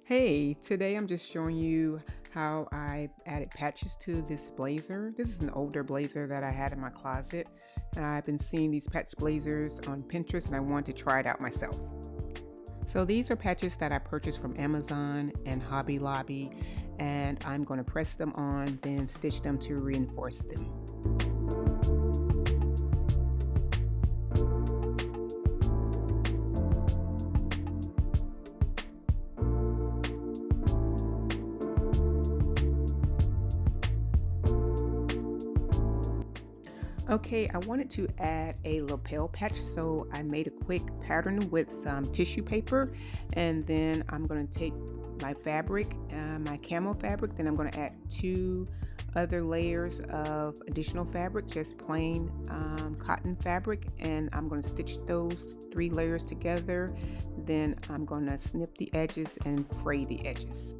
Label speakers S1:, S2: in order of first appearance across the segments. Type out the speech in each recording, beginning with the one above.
S1: Hey, today I'm just showing you how I added patches to this blazer. This is an older blazer that I had in my closet, and I've been seeing these patch blazers on Pinterest and I wanted to try it out myself. So these are patches that I purchased from Amazon and Hobby Lobby, and I'm going to press them on, then stitch them to reinforce them. Okay, I wanted to add a lapel patch, so I made a quick pattern with some tissue paper, and then I'm going to take my fabric, my camo fabric, then I'm going to add two other layers of additional fabric, just plain cotton fabric, and I'm going to stitch those three layers together. Then I'm going to snip the edges and fray the edges.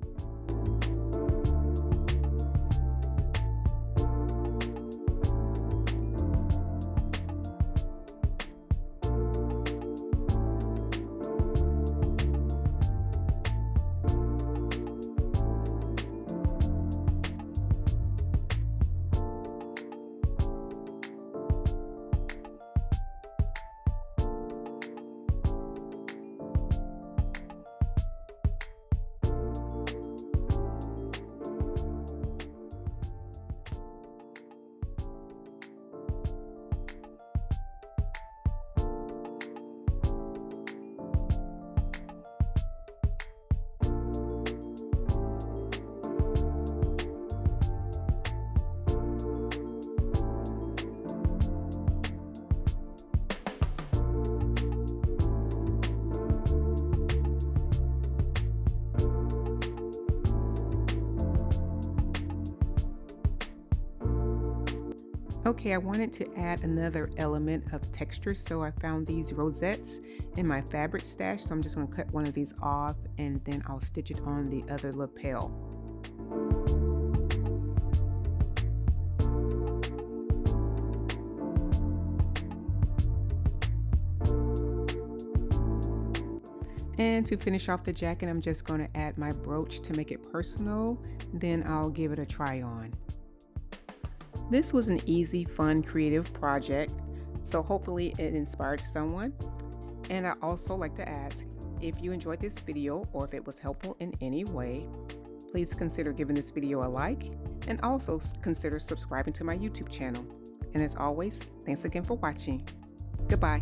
S1: Okay, I wanted to add another element of texture, so I found these rosettes in my fabric stash. So I'm just going to cut one of these off and then I'll stitch it on the other lapel. And to finish off the jacket, I'm just going to add my brooch to make it personal. Then I'll give it a try on. This was an easy, fun, creative project, so hopefully it inspired someone. And I also like to ask, if you enjoyed this video or if it was helpful in any way, please consider giving this video a like and also consider subscribing to my YouTube channel. And as always, thanks again for watching. Goodbye.